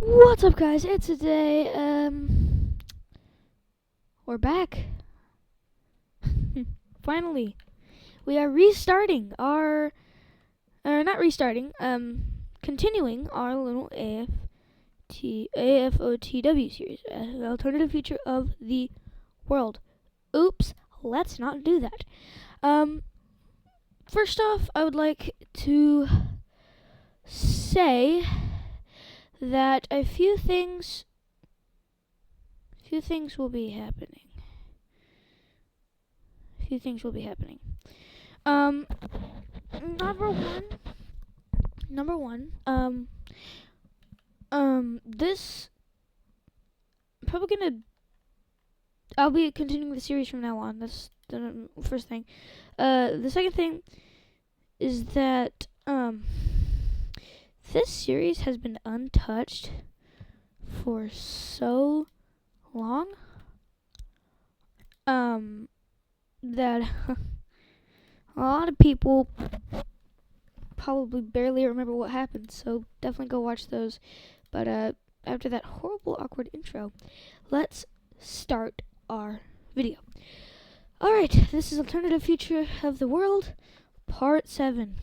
What's up, guys? It's today. We're back. Finally, we are restarting our, not restarting. Continuing our little AFOTW series, the alternative future of the world. Oops, let's not do that. First off, I would like to say that a few things will be happening. Number one, this probably I'll be continuing the series from now on. That's the first thing. The second thing is that this series has been untouched for so long that a lot of people probably barely remember what happened, so definitely go watch those. But after that horrible, awkward intro, let's start our video. Alright, this is Alternative Future of the World, Part 7.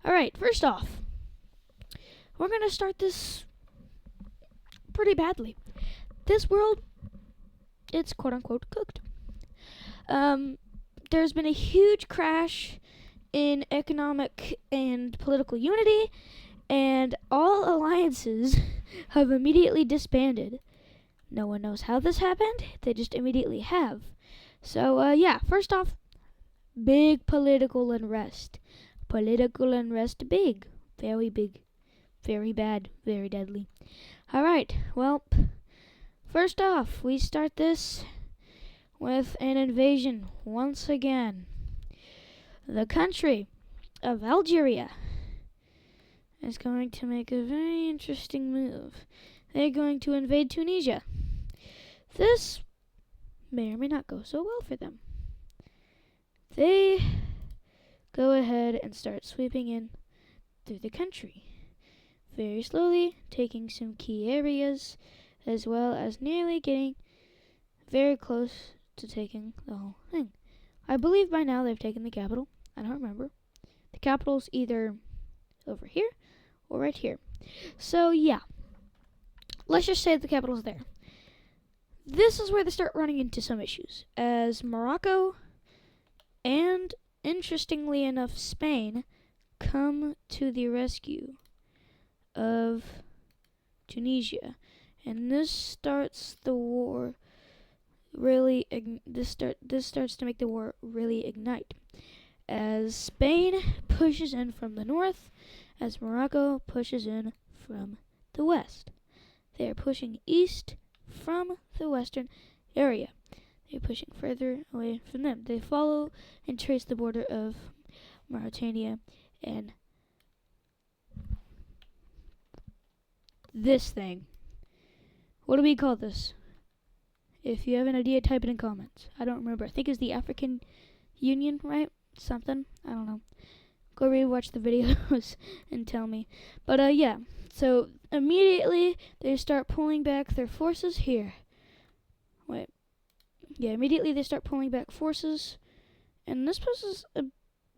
Alright, first off, we're going to start this pretty badly. This world, it's quote-unquote cooked. There's been a huge crash in economic and political unity, and all alliances have immediately disbanded. No one knows how this happened, they just immediately have. So, yeah, first off, big political unrest. Political unrest big. Very big. Very bad. Very deadly. Alright, well, first off, we start this with an invasion once again. The country of Algeria is going to make a very interesting move. They're going to invade Tunisia. This may or may not go so well for them. They go ahead and start sweeping in through the country, very slowly, taking some key areas, as well as nearly getting very close to taking the whole thing. I believe by now they've taken the capital. I don't remember. The capital's either over here or right here. So, yeah. Let's just say the capital's there. This is where they start running into some issues, as Morocco and, interestingly enough, Spain come to the rescue of Tunisia, and this starts the war this starts to make the war really ignite, as Spain pushes in from the north, as Morocco pushes in from the west. They are pushing east from the western area. They're pushing further away from them. They follow and trace the border of Mauritania and this thing. What do we call this? If you have an idea, type it in comments. I don't remember. I think it's the African Union, right? Something. I don't know. Go rewatch the videos and tell me. But yeah. So immediately they start pulling back their forces here. Wait. Yeah, immediately they start pulling back forces, and this poses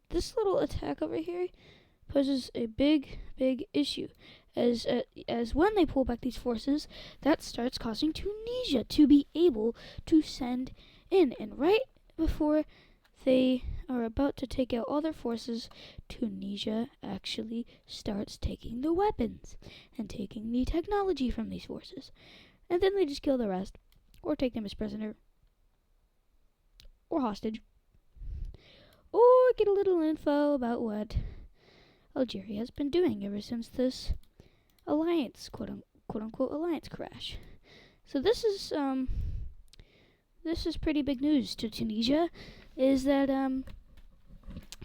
this little attack over here poses a big issue, as when they pull back these forces, that starts causing Tunisia to be able to send in, and right before they are about to take out all their forces, Tunisia actually starts taking the weapons and taking the technology from these forces, and then they just kill the rest, or take them as prisoner, or hostage, or get a little info about what Algeria has been doing ever since this alliance, quote-unquote alliance crash. So this is pretty big news to Tunisia, is that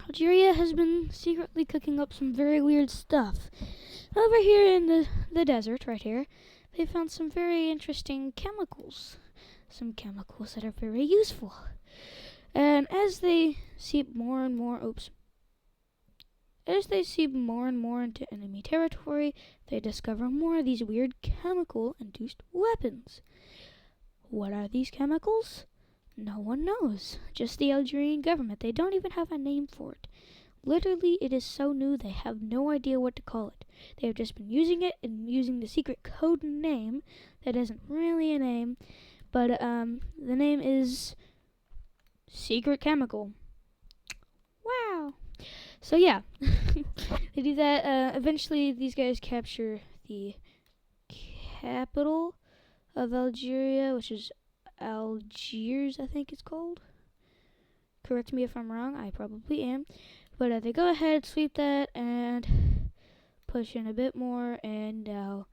Algeria has been secretly cooking up some very weird stuff. Over here in the desert, right here, they found some very interesting chemicals. Some chemicals that are very useful. And as they seep more and more. As they seep more and more into enemy territory, they discover more of these weird chemical-induced weapons. What are these chemicals? No one knows. Just the Algerian government. They don't even have a name for it. Literally, it is so new they have no idea what to call it. They have just been using it and using the secret code name that isn't really a name, but the name is Secret Chemical. Wow. So yeah, they do that. Eventually, these guys capture the capital of Algeria, which is Algiers, I think it's called. Correct me if I'm wrong. I probably am. But they go ahead, sweep that, and push in a bit more, and now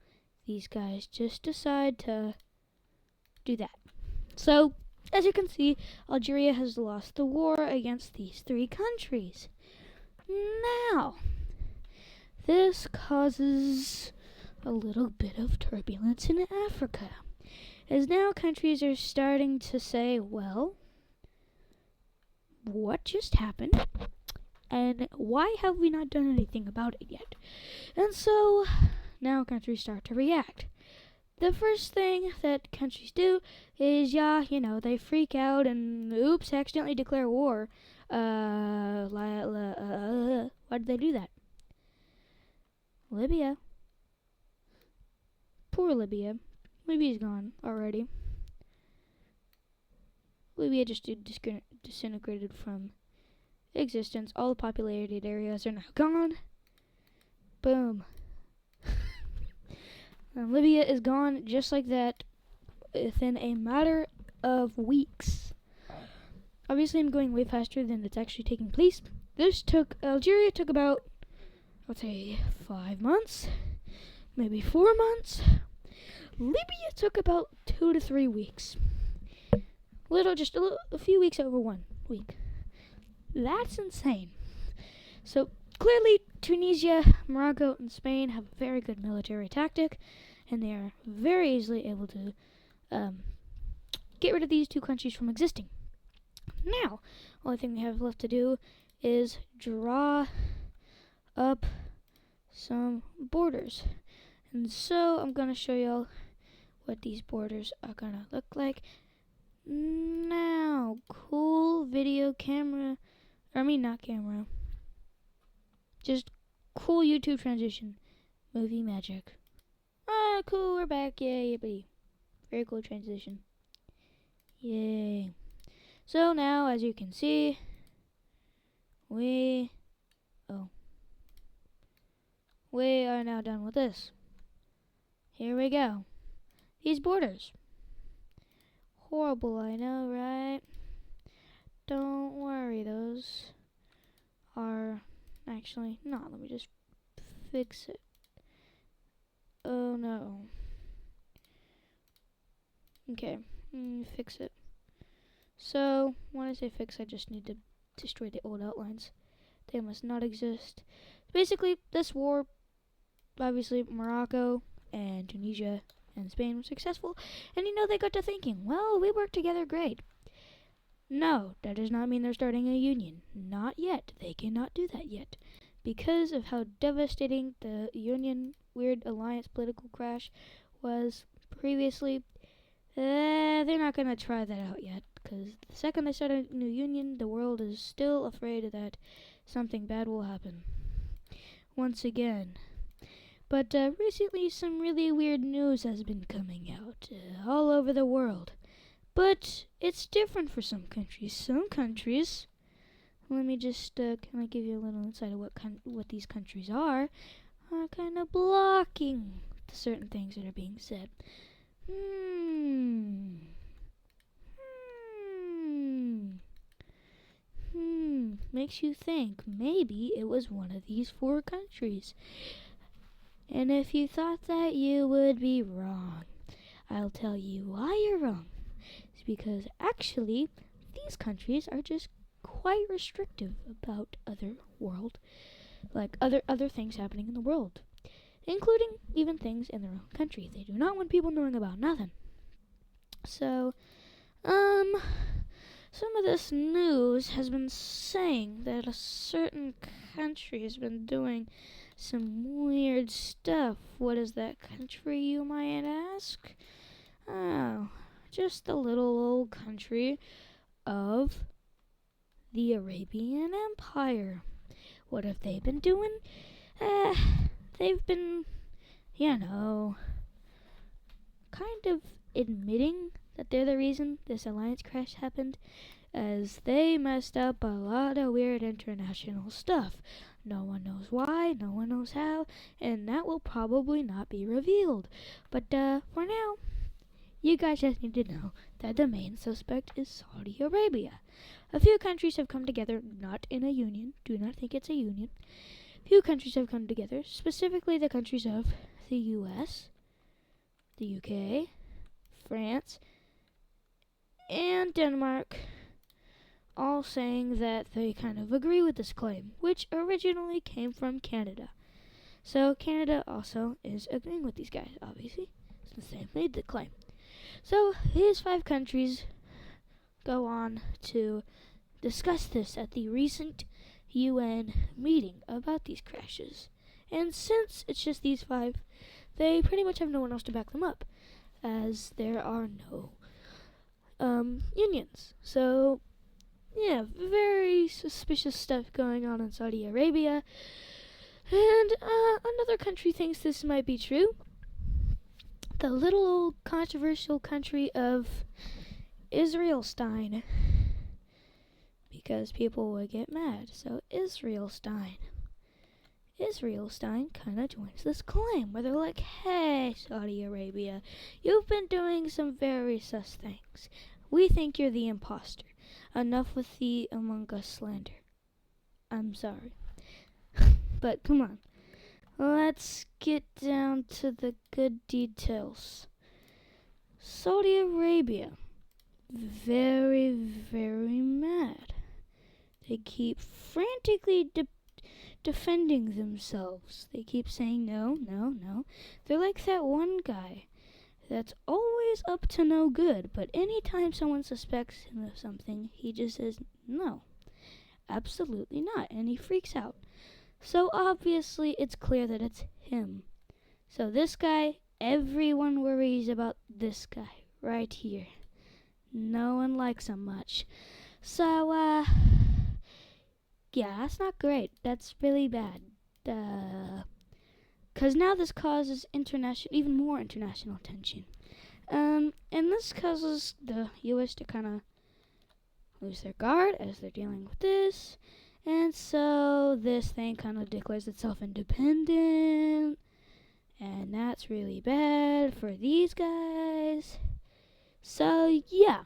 these guys just decide to do that. So, as you can see, Algeria has lost the war against these three countries. Now, this causes a little bit of turbulence in Africa, as now countries are starting to say, well, what just happened? And why have we not done anything about it yet? And so, now countries start to react. The first thing that countries do is, they freak out and, oops, accidentally declare war. Why did they do that? Libya. Poor Libya. Libya's gone already. Libya just disintegrated from existence. All the populated areas are now gone. Boom. Libya is gone just like that within a matter of weeks. Obviously, I'm going way faster than it's actually taking place. Algeria took about, I'd say, 5 months, maybe 4 months. Libya took about 2 to 3 weeks. A few weeks over 1 week. That's insane. So clearly, Tunisia, Morocco, and Spain have a very good military tactic, and they are very easily able to get rid of these two countries from existing. Now, only thing they have left to do is draw up some borders. And so I'm going to show y'all what these borders are going to look like. Now, cool video camera. Not camera. Just cool YouTube transition. Movie magic. Ah, cool, we're back. Yay, yippee. Very cool transition. Yay. So now, as you can see, we are now done with this. Here we go. These borders. Horrible, I know, right? Don't worry, those are actually not. Let me just fix it. Oh no. Okay, fix it. So, when I say fix, I just need to destroy the old outlines. They must not exist. Basically, this war, obviously, Morocco and Tunisia and Spain were successful. And they got to thinking, well, we work together great. No, that does not mean they're starting a union. Not yet. They cannot do that yet. Because of how devastating the union, weird alliance political crash was previously, they're not going to try that out yet. Because the second they start a new union, the world is still afraid that something bad will happen. Once again. But recently some really weird news has been coming out all over the world. But it's different for some countries. Some countries, let me just kind of give you a little insight of what these countries are kind of blocking certain things that are being said. Makes you think maybe it was one of these 4 countries. And if you thought that, you would be wrong. I'll tell you why you're wrong. It's because actually these countries are just quite restrictive about other things happening in the world, including even things in their own country. They do not want people knowing about nothing. So some of this news has been saying that a certain country has been doing some weird stuff. What is that country, you might ask? Oh, just the little old country of the Arabian Empire. What have they been doing? They've been, kind of admitting that they're the reason this alliance crash happened, as they messed up a lot of weird international stuff. No one knows why, no one knows how, and that will probably not be revealed. But for now, you guys just need to know that the main suspect is Saudi Arabia. A few countries have come together, not in a union. Do not think it's a union. Few countries have come together, specifically the countries of the US, the UK, France, and Denmark, all saying that they kind of agree with this claim, which originally came from Canada. So Canada also is agreeing with these guys, obviously, since they made the claim. So these 5 countries go on to discuss this at the recent UN meeting about these crashes. And since it's just these 5, they pretty much have no one else to back them up, as there are no unions. So, yeah, very suspicious stuff going on in Saudi Arabia. And another country thinks this might be true. The little old controversial country of Israelstein, because people would get mad. So Israelstein kind of joins this claim where they're like, hey, Saudi Arabia, you've been doing some very sus things. We think you're the imposter. Enough with the Among Us slander. I'm sorry. But come on. Let's get down to the good details. Saudi Arabia, very, very mad. They keep frantically defending themselves. They keep saying no. They're like that one guy that's always up to no good, but anytime someone suspects him of something, he just says no, absolutely not, and he freaks out. So obviously it's clear that it's him. So this guy, everyone worries about this guy right here. No one likes him much. So yeah, that's not great. That's really bad. Because now this causes even more international tension. And this causes the U.S. to kind of lose their guard as they're dealing with this. And so this thing kind of declares itself independent. And that's really bad for these guys. So yeah,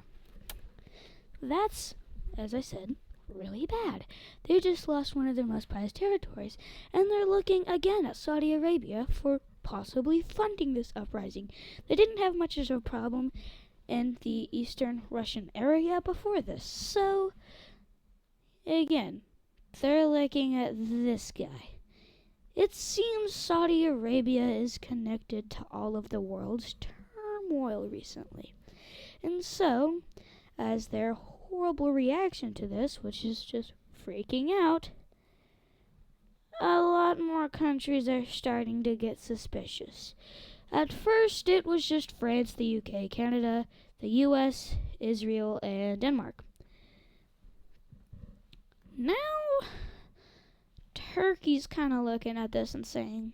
that's, as I said, really bad. They just lost one of their most prized territories, and they're looking again at Saudi Arabia for possibly funding this uprising. They didn't have much of a problem in the eastern Russian area before this, so again, they're looking at this guy. It seems Saudi Arabia is connected to all of the world's turmoil recently, and so, as their horrible reaction to this, which is just freaking out, a lot more countries are starting to get suspicious. At first, it was just France, the UK, Canada, the US, Israel, and Denmark. Now, Turkey's kind of looking at this and saying,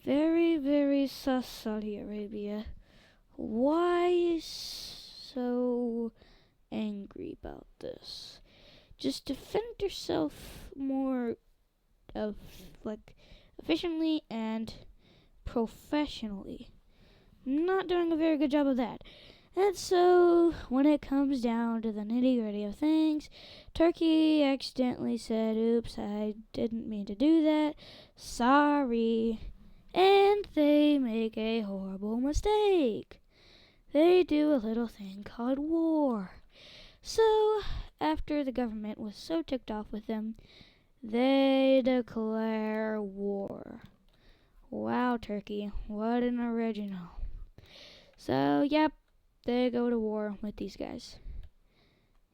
very, very sus, Saudi Arabia. Why so angry about this? Just defend yourself more efficiently and professionally. Not doing a very good job of that. And so, when it comes down to the nitty-gritty of things, Turkey accidentally said, oops, I didn't mean to do that. Sorry. And they make a horrible mistake. They do a little thing called war. So, after the government was so ticked off with them, they declare war. Wow, Turkey, what an original. So, yep, they go to war with these guys.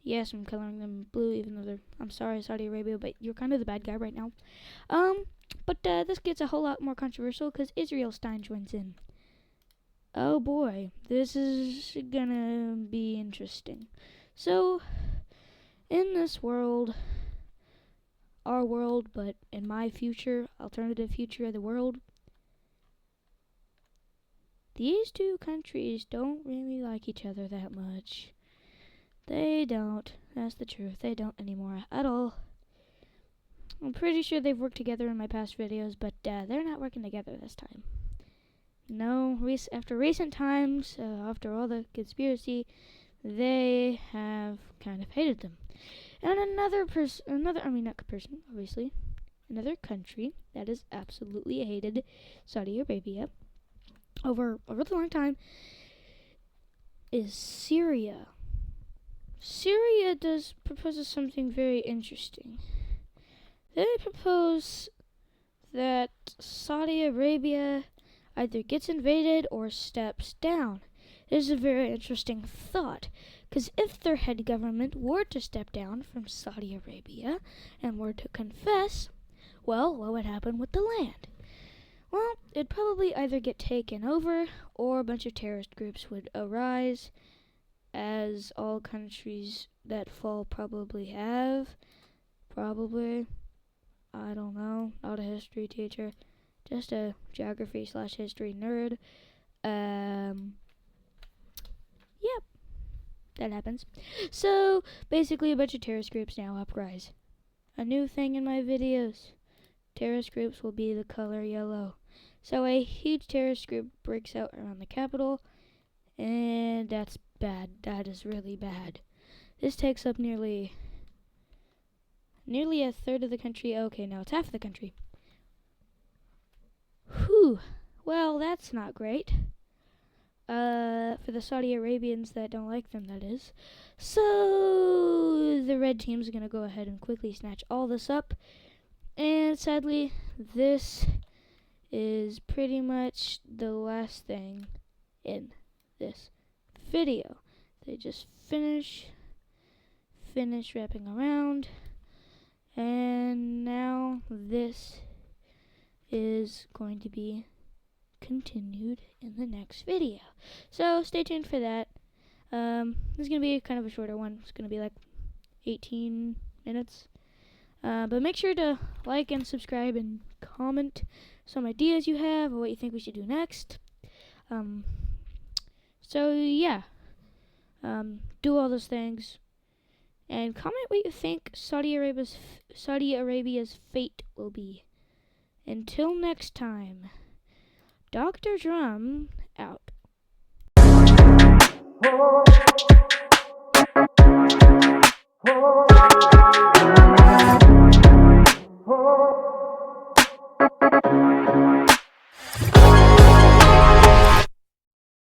Yes, I'm coloring them blue, even though I'm sorry, Saudi Arabia, but you're kind of the bad guy right now. But this gets a whole lot more controversial because Israel Stein joins in. Oh boy, this is gonna be interesting. So, in this world, our world, but in my future, alternative future of the world, these two countries don't really like each other that much. They don't. That's the truth. They don't anymore at all. I'm pretty sure they've worked together in my past videos, but they're not working together this time. No, after recent times, after all the conspiracy, they have kind of hated them. And another country that has absolutely hated Saudi Arabia over the long time is Syria. Syria proposes something very interesting. They propose that Saudi Arabia either gets invaded or steps down. It is a very interesting thought, because if their head government were to step down from Saudi Arabia and were to confess, well, what would happen with the land? Well, it'd probably either get taken over or a bunch of terrorist groups would arise, as all countries that fall probably have. Probably. I don't know. Not a history teacher. Just a geography/history nerd. Yep. That happens. So, basically a bunch of terrorist groups now uprise. A new thing in my videos. Terrorist groups will be the color yellow. So a huge terrorist group breaks out around the capital, and that's bad. That is really bad. This takes up nearly a third of the country. Okay, no, it's half of the country. Whew. Well, that's not great. For the Saudi Arabians that don't like them, that is. So the red team's gonna go ahead and quickly snatch all this up. And sadly, this is pretty much the last thing in this video. They just finish wrapping around, and now this is going to be continued in the next video. So stay tuned for that. This is going to be kind of a shorter one. It's going to be like 18 minutes. But make sure to like and subscribe and comment some ideas you have or what you think we should do next. So yeah, do all those things and comment what you think Saudi Arabia's fate will be. Until next time, Dr. Drum out.